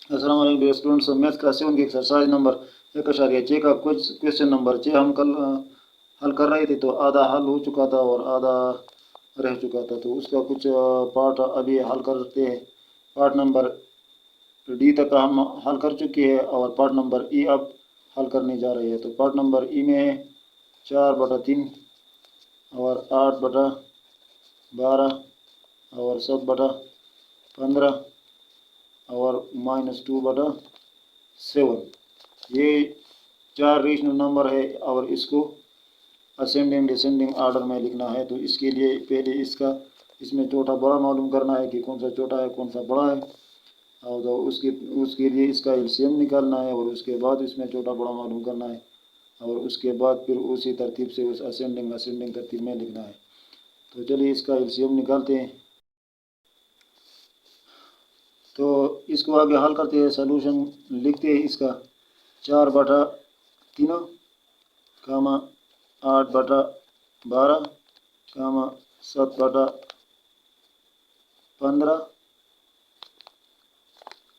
अस्सलाम वालेकुम dear students. Math class 7 की एक्सरसाइज नंबर 1.6 का कुछ क्वेश्चन नंबर 6 हम कल हल कर रहे थे। तो आधा हल हो चुका था और आधा रह चुका था, तो उसका कुछ पार्ट अभी हल करते हैं। पार्ट नंबर डी तक हम हल कर चुके हैं और पार्ट नंबर ई अब हल करने जा रहे हैं। तो पार्ट नंबर ई में 4/3 और 8/12 और 7/15 और -2/7 ये 4 रेशनल नंबर है और इसको असेंडिंग डिसेंडिंग ऑर्डर में लिखना है। तो इसके लिए पहले इसमें छोटा बड़ा मालूम करना है कि कौन सा छोटा है कौन सा बड़ा है, और तो उसके लिए इसका एलसीएम निकालना है और उसके बाद इसमें छोटा बड़ा मालूम करना है और उसके बाद फिर उसी तरतीब से उस असेंडिंग तरतीब में लिखना है। तो चलिए इसका एलसीएम निकालते हैं। तो इसको आगे हल करते हैं, सॉल्यूशन लिखते हैं। इसका 4/3 कामा 8/12 कामा 7/15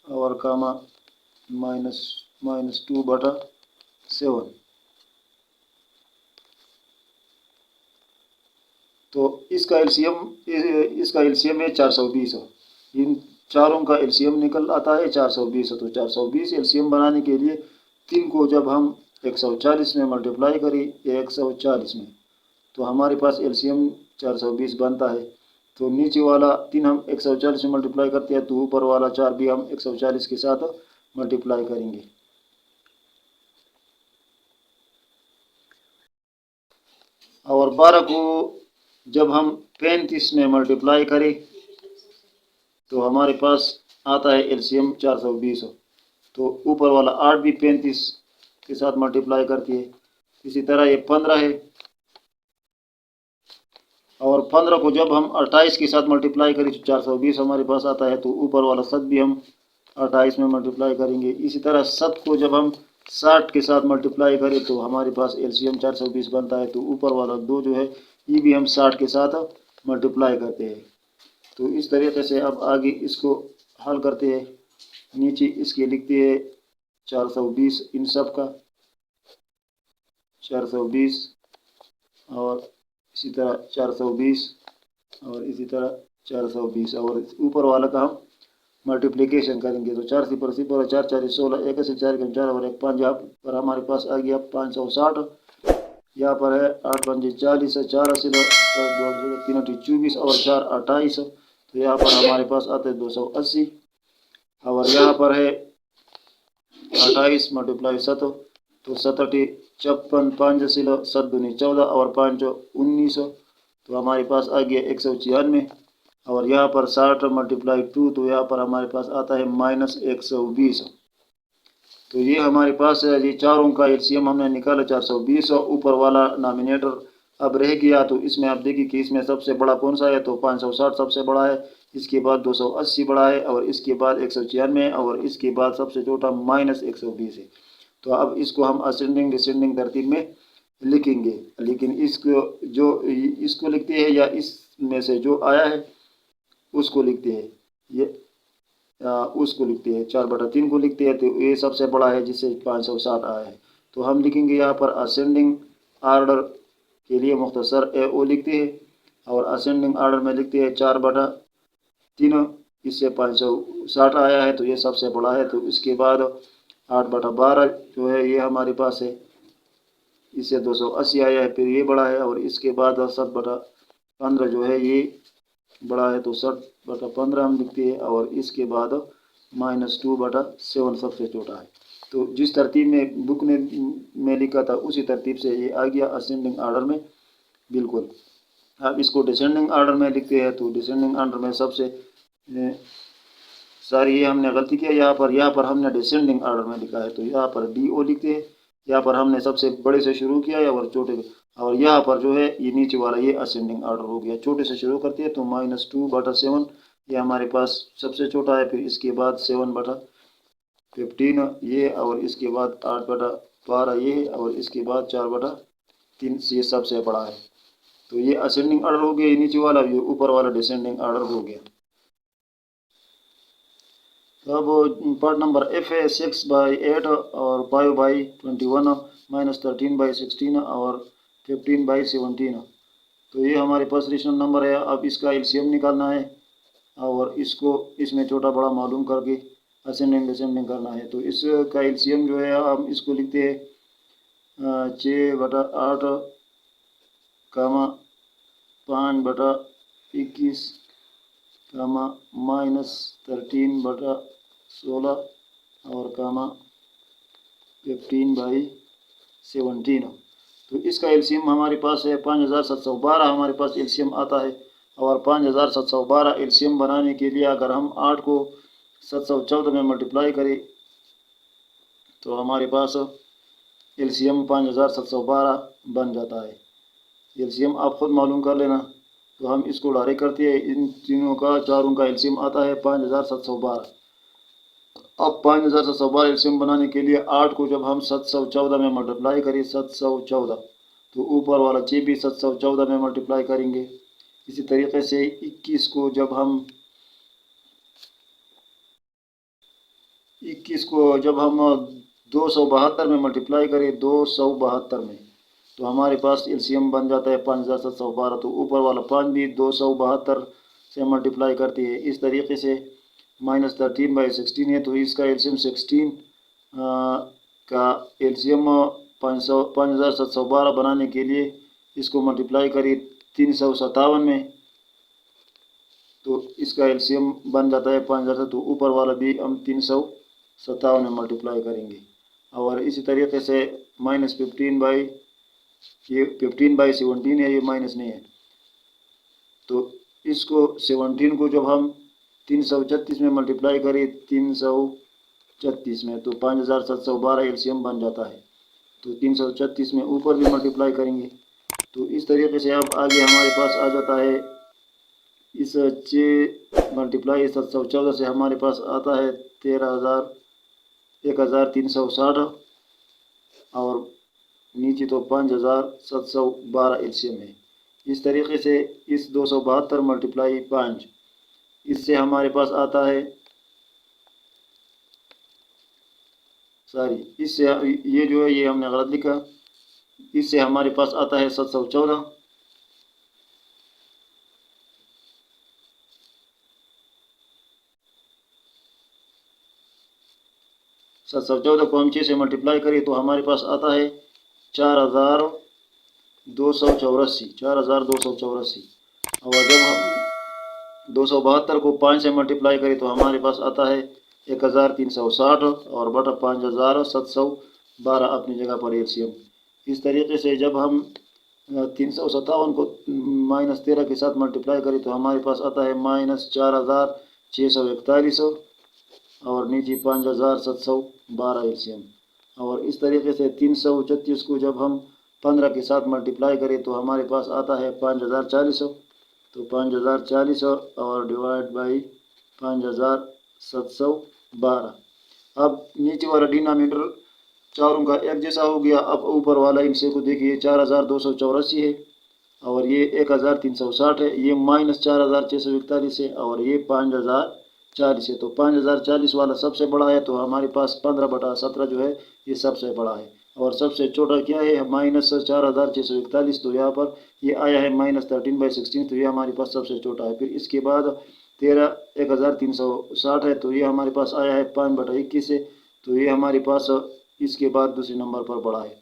और कामा -2/7। तो इसका एलसीएम है 420। इन चारों का एलसीएम निकल आता है 420। तो 420 एलसीएम बनाने के लिए 3 को जब हम 140 में मल्टीप्लाई करें 140 में, तो हमारे पास एलसीएम 420 बनता है। तो नीचे वाला 3 हम 140 में मल्टीप्लाई करते हैं, तो ऊपर वाला 4 भी हम 140 के साथ मल्टीप्लाई करेंगे। और 12 को जब हम 35 में मल्टीप्लाई करें तो हमारे पास आता है एलसीएम 420। तो ऊपर वाला 8 भी 35 के साथ मल्टीप्लाई करती है। इसी तरह ये 15 है और 15 को जब हम 28 के साथ मल्टीप्लाई करें तो 420 हमारे पास आता है। तो ऊपर वाला 7 भी हम 28 में मल्टीप्लाई करेंगे। इसी तरह 7 को जब हम 60 के साथ मल्टीप्लाई करें तो हमारे पास एलसीएम 420 बनता है। तो ऊपर वाला 2 जो है ये भी हम 60 के साथ मल्टीप्लाई करते हैं। तो इस तरीके से अब आगे इसको हल करते हैं। नीचे इसके लिखते हैं 420 इन सब का 420 और इसी तरह 420 और इसी तरह 420 और ऊपर वाला का हम मल्टीप्लिकेशन करेंगे। तो 4 सिपर सिपर 4 4 16 1 से 4 4 और 1 5 यहाँ पर हमारे पास आ गया 560। यहाँ पर है 8 5 40 4 80 3 24 और 4 28। तो यहाँ पर हमारे पास आते हैं 280 और यहाँ पर है 28 मल्टीप्लाई 7 तो 7 56 5 सिलो 7 दूनी 14 और 5 19। तो हमारे पास आ गया 196 और यहाँ पर 60 मल्टीप्लाई 2 तो यहाँ पर हमारे पास आता है -120। तो ये हमारे पास ये चारों का एलसीएम हमने निकाला 420 और ऊपर वाला नॉमिनेटर अब रह गया। तो इसमें आप देखिए कि इसमें सबसे बड़ा कौन सा है, तो 560 सबसे बड़ा है, इसके बाद 280 बड़ा है और इसके बाद 196 और इसके बाद सबसे छोटा -120 है। तो अब इसको हम असेंडिंग डिसेंडिंग तरतीब में लिखेंगे, लेकिन इसको लिखते हैं या इसमें से जो आया है उसको लिखते हैं। ये उसको लिखते हैं 4/3 को लिखते हैं। तो ये सबसे बड़ा है जिससे 560 आया है। तो हम लिखेंगे यहाँ पर असेंडिंग आर्डर के लिए मुख्तसर ए ओ लिखते हैं और असेंडिंग आर्डर में लिखते हैं 4/3, इससे 560 आया है तो ये सबसे बड़ा है। तो इसके बाद 8/12 जो है ये हमारे पास है, इससे 280 आया है, फिर ये बड़ा है और इसके बाद 7/15 जो है ये बड़ा है। तो 7/15 हम लिखते हैं और इसके बाद -2/7 सबसे छोटा है। तो जिस तरतीब में बुक ने में लिखा था उसी तरतीब से ये आ गया असेंडिंग आर्डर में बिल्कुल। अब इसको डिसेंडिंग आर्डर में लिखते हैं। तो डिसेंडिंग आर्डर में सबसे सारी ये हमने गलती किया, यहाँ पर हमने डिसेंडिंग आर्डर में लिखा है। तो यहाँ पर DO लिखते हैं, यहाँ पर हमने सबसे बड़े से शुरू किया है और छोटे, और यहाँ पर जो है ये नीचे वाला ये असेंडिंग आर्डर हो गया। छोटे से शुरू करते हैं तो -2/7 ये हमारे पास सबसे छोटा है, फिर इसके बाद 7/15 ये और इसके बाद 8/12 ये है और इसके बाद 4/3 ये सबसे बड़ा है। तो ये असेंडिंग आर्डर हो गया, ये नीचे वाला, ये ऊपर वाला डिसेंडिंग आर्डर हो गया। तो अब पार्ट नंबर एफ है 6/8 और 5/21 -13/16 और 15/17। तो ये हमारे पास रेशनल नंबर है। अब इसका एलसीएम निकालना है और इसको इसमें छोटा बड़ा मालूम करके असेंडिंग डिसेंडिंग करना है। तो इसका एलसीएम जो है हम इसको लिखते हैं 6/8 कामा 5/21 कामा -13/16 और कामा 15/17। तो इसका एलसीएम हमारे पास है 5712 हमारे पास एलसीएम आता है। और 5712 एलसीएम बनाने के लिए अगर हम 8 को 714 में मल्टीप्लाई करें तो हमारे पास एलसीएम 5712 बन जाता है। एलसीएम आप खुद मालूम कर लेना। तो हम इसको डायरेक्ट करते हैं, इन तीनों का चारों का एलसीएम आता है 5712। अब 5712 एलसीएम बनाने के लिए 8 को जब हम 714 में मल्टीप्लाई करें 714, तो ऊपर वाला 6 भी 714 में मल्टीप्लाई करेंगे। इसी तरीके से 21 को जब हम 272 में मल्टीप्लाई करें 272 में, तो हमारे पास एलसीएम बन जाता है 5712। तो ऊपर वाला 5 भी 272 से मल्टीप्लाई करती है। इस तरीके से -13/16 है, तो इसका एलसीएम 16 का एलसीएम 5712 बनाने के लिए इसको मल्टीप्लाई करिए 357 में, तो इसका एलसीएम बन जाता है 5000। तो ऊपर वाला भी हम 357 में मल्टीप्लाई करेंगे। और इसी तरीके से ये 15/17 है, ये माइनस नहीं है। तो इसको 17 को जब हम 336 में मल्टीप्लाई करें 336 में, तो 5712 एलसीएम बन जाता है। तो 336 में ऊपर भी मल्टीप्लाई करेंगे। तो इस तरीके से अब आगे हमारे पास आ जाता है इस 6 मल्टीप्लाई 714 से हमारे पास आता है 13,360 और नीचे तो 5712 एलसीएम है। इस तरीके से इस 272 मल्टीप्लाई 5 इससे हमारे पास आता है इससे ये जो है ये हमने गलत लिखा। इससे हमारे पास आता है 714। 714 को हम 6 से मल्टीप्लाई करें तो हमारे पास आता है 4284। और जब हम 272 को 5 से मल्टीप्लाई करें तो हमारे पास आता है 1360 और बटा 5712 अपनी जगह पर एलसीएम। इस तरीके से जब हम 357 को -13 के साथ मल्टीप्लाई करें तो हमारे पास आता है -4641 और नीचे 5712 एलसीएम। और इस तरीके से 336 को जब हम 15 के साथ मल्टीप्लाई करें तो हमारे पास आता है 5040। तो 5040 और डिवाइड बाई 5712। अब नीचे वाला डिनोमिनेटर चारों का एक जैसा हो गया। अब ऊपर वाला इनसे को देखिए 4284 है और ये 1360 है, ये -4641 है और ये 5040 है। तो 5040 वाला सबसे बड़ा है, तो हमारे पास 15/17 जो है ये सबसे बड़ा है। और सबसे छोटा क्या है -4641, तो यहाँ पर ये आया है -13/16, तो ये हमारे पास सबसे छोटा है। फिर इसके बाद 13,360 है, तो ये हमारे पास आया है 5/21 है, तो ये हमारे पास इसके बाद दूसरे नंबर पर बड़ा है।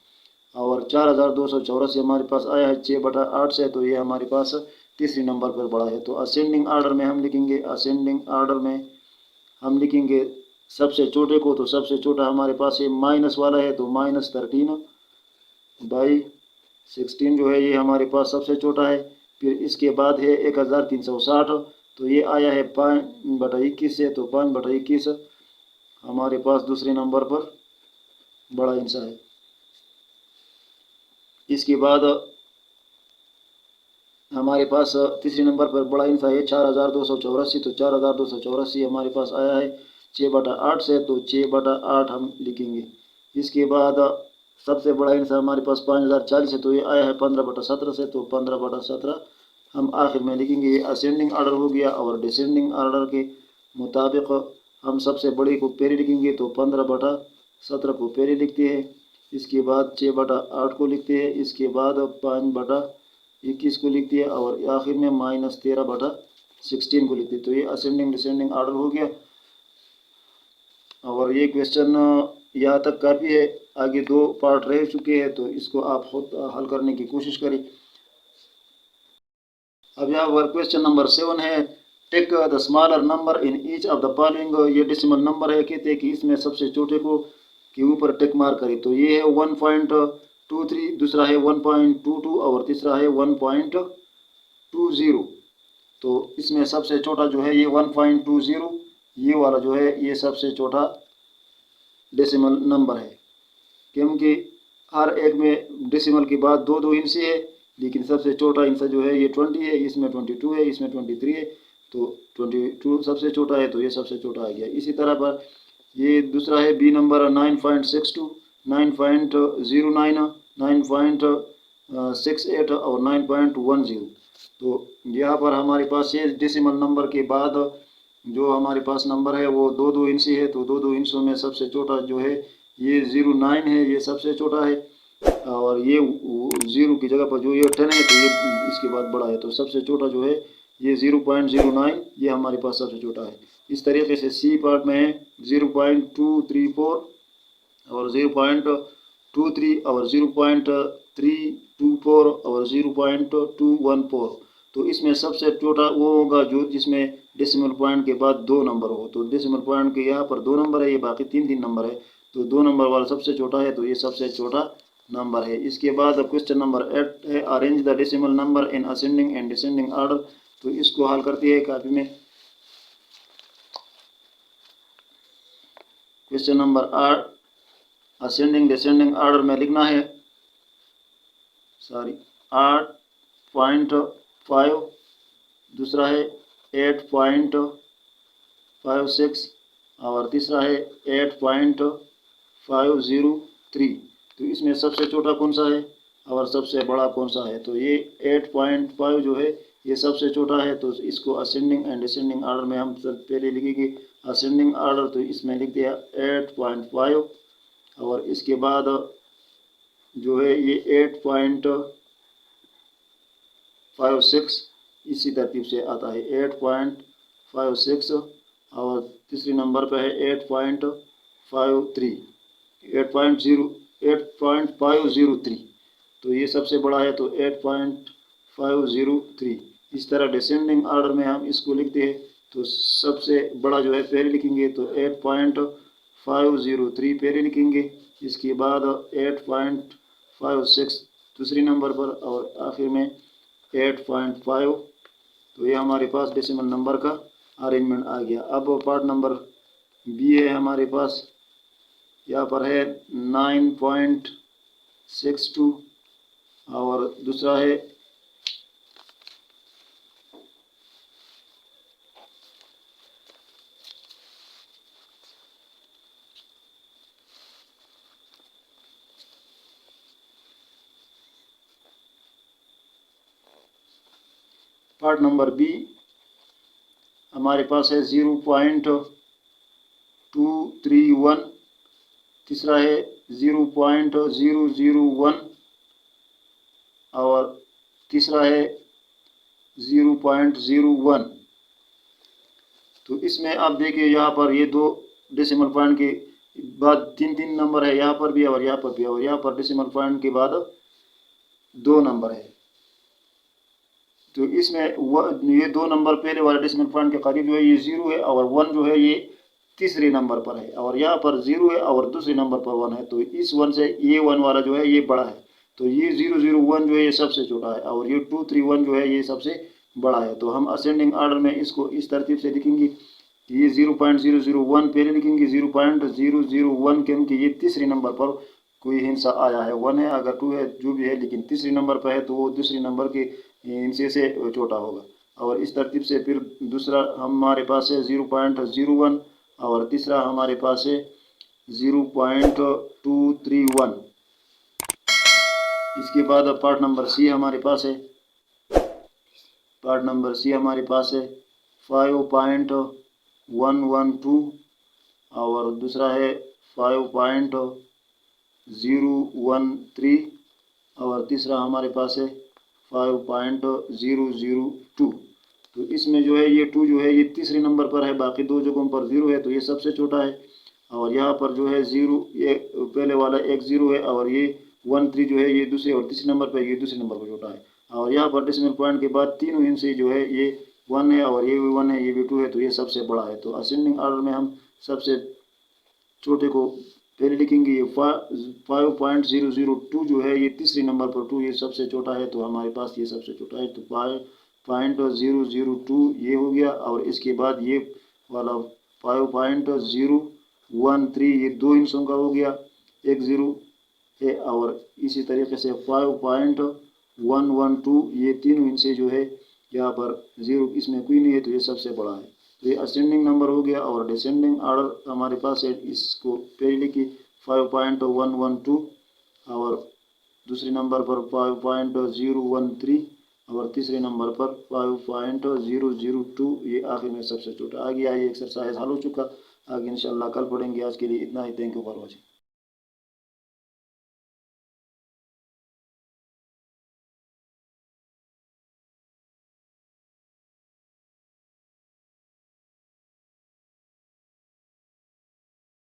और 4284 हमारे पास आया है 6/8 से, तो ये हमारे पास तीसरे नंबर पर बड़ा है। तो असेंडिंग ऑर्डर में हम लिखेंगे, असेंडिंग ऑर्डर में हम लिखेंगे सबसे छोटे को। तो सबसे छोटा हमारे पास ये माइनस वाला है, तो -13/16 जो है ये हमारे पास सबसे छोटा है। फिर इसके बाद है 1360, तो ये आया है 5/21 से, तो 5/21 हमारे पास दूसरे नंबर पर बड़ा हिस्सा है। इसके बाद हमारे पास तीसरे नंबर पर बड़ा हिस्सा है 4284, तो 4284 हमारे पास आया है 6/8 से, तो 6/8 हम लिखेंगे। इसके बाद सबसे बड़ा हिस्सा हमारे पास 5040 है, तो ये आया है 15/17 से, तो 15/17 हम आखिर में लिखेंगे। ये असेंडिंग ऑर्डर हो गया। और डिसेंडिंग ऑर्डर के मुताबिक हम सबसे बड़ी को पहले लिखेंगे, तो 15/17 को पहले लिखते हैं। इसके बाद 6/8 को लिखते हैं। इसके बाद 5/21 को लिखते हैं और आखिर में -13/16 को लिखते हैं। तो ये असेंडिंग डिसेंडिंग ऑर्डर हो गया। और ये क्वेश्चन यहाँ तक काफ़ी है, आगे 2 पार्ट रह चुके हैं, तो इसको आप खुद हल करने की कोशिश करें। अब यहाँ पर क्वेश्चन नंबर 7 है, take the smaller number in each of the following. ये डेसिमल नंबर है, कहते हैं कि इसमें सबसे छोटे को के ऊपर टिक मार करें। तो ये है 1.23, दूसरा है 1.22 और तीसरा है 1.20। तो इसमें सबसे छोटा जो है ये 1.20, ये वाला जो है ये सबसे छोटा डेसिमल नंबर है, क्योंकि हर एक में डेसिमल के बाद 2 हिस्से है, लेकिन सबसे छोटा हिस्सा जो है ये 20 है, इसमें 22 है, इसमें 23 है। तो 22 सबसे छोटा है, तो ये सबसे छोटा आ गया। इसी तरह पर ये दूसरा है बी नंबर 9.62, 9.09, 9.68 और 9.10। तो यहाँ पर हमारे पास ये डेसिमल नंबर के बाद जो हमारे पास नंबर है वो 2 हिस्से है। तो 2 हिस्सों में सबसे छोटा जो है ये 09 है, ये सबसे छोटा है। और ये 0 की जगह पर जो ये 10 है, तो ये इसके बाद बड़ा है। तो सबसे छोटा जो है ये 0.09, ये हमारे पास सबसे छोटा है। इस तरीके से सी पार्ट में है 0.234 और 0.23 और 0.324 और 0.214। तो इसमें सबसे छोटा वो होगा जो जिसमें डेसिमल पॉइंट के बाद 2 नंबर हो। तो डेसिमल पॉइंट के यहाँ पर 2 नंबर है, ये बाकी 3 नंबर है। तो 2 नंबर वाला सबसे छोटा है, तो ये सबसे छोटा नंबर है। इसके बाद क्वेश्चन नंबर 8 है, arrange the decimal number in ascending and descending order. तो इसको हल करती है कॉपी में। Question number 8 ascending descending order में लिखना है 8.5, दूसरा है 8.56 और तीसरा है 8.503। तो इसमें सबसे छोटा कौन सा है और सबसे बड़ा कौन सा है? तो ये 8.5 जो है ये सबसे छोटा है। तो इसको असेंडिंग एंड डिसेंडिंग ऑर्डर में हम सब पहले लिखेंगे असेंडिंग ऑर्डर। तो इसमें लिख दिया 8.5 और इसके बाद जो है ये 8.56 इसी तरतीब से आता है 8.56 और तीसरी नंबर पे है 8.503। तो ये सबसे बड़ा है, तो 8.503। इस तरह डिसेंडिंग ऑर्डर में हम इसको लिखते हैं। तो सबसे बड़ा जो है पहले लिखेंगे, तो 8.503 पहले लिखेंगे। इसके बाद 8.56 दूसरी नंबर पर और आखिर में 8.5। तो ये हमारे पास डेसिमल नंबर का अरेंजमेंट आ गया। अब पार्ट नंबर बी है हमारे पास, यहाँ पर है 9.62 और दूसरा है पार्ट नंबर बी हमारे पास है 0.231, तीसरा है 0.001 और तीसरा है 0.01। तो इसमें आप देखिए यहाँ पर ये 2 डेसिमल पॉइंट के बाद 3 नंबर है, यहाँ पर भी और यहाँ पर भी, और यहाँ पर डेसिमल पॉइंट के बाद 2 नंबर है। तो इसमें ये 2 नंबर पहले वाले डेसिमल पॉइंट के करीब जो है ये 0 है और 1 जो है ये तीसरे नंबर पर है, और यहाँ पर 0 है और दूसरे नंबर पर 1 है। तो इस 1 से ये 1 वाला जो है ये बड़ा है। तो ये 001 जो है ये सबसे छोटा है और ये 231 जो है ये सबसे बड़ा है। तो हम असेंडिंग ऑर्डर में इसको इस तरतीब से लिखेंगे। ये 0.001 पहले लिखेंगे, 0.001 क्योंकि ये तीसरे नंबर पर कोई हिस्सा आया है। 1 है अगर 2 है जो भी है, लेकिन तीसरे नंबर पर है तो वो दूसरे नंबर के हिस्से से छोटा होगा। और इस तरतीब से फिर दूसरा हमारे पास है 0.01 और तीसरा हमारे पास है 0.231। इसके बाद पार्ट नंबर सी हमारे पास है। पार्ट नंबर सी हमारे पास है 5.112 और दूसरा है 5.013 और तीसरा हमारे पास है 5.002। तो इसमें जो है ये 2 जो है ये तीसरे नंबर पर है, बाकी दो जगहों पर 0 है, तो ये सबसे छोटा है। और यहाँ पर जो है 0, ये पहले वाला एक 0 है और ये 13 जो है ये दूसरे और तीसरे नंबर पर, ये दूसरे नंबर पर छोटा है। और यहाँ पर डेसिमल पॉइंट के बाद तीनों इनसे जो है ये 1 है और ये भी 1 है, ये भी 2 है, तो ये सबसे बड़ा है। तो असेंडिंग ऑर्डर में हम सबसे छोटे को पहले लिखेंगे। ये 5.002 जो है ये तीसरे नंबर पर 2, ये सबसे छोटा है, तो हमारे पास ये सबसे छोटा है। तो 5.002 ये हो गया और इसके बाद ये वाला 5.013 ये दो हिस्सों का हो गया, एक 0 है। और इसी तरीके से 5.112 ये तीनों हिस्से जो है यहाँ पर 0 इसमें कोई नहीं है, तो ये सबसे बड़ा है। तो ये असेंडिंग नंबर हो गया। और डिसेंडिंग ऑर्डर हमारे पास है, इसको पहले लिखी 5.112 और दूसरे नंबर पर 5.013 और तीसरे नंबर पर 5.002, ये आखिर में सबसे छोटा आ गया। ये एक्सरसाइज हल हो चुका। आगे इंशाल्लाह कल पढ़ेंगे। आज के लिए इतना ही। Thank you for watching.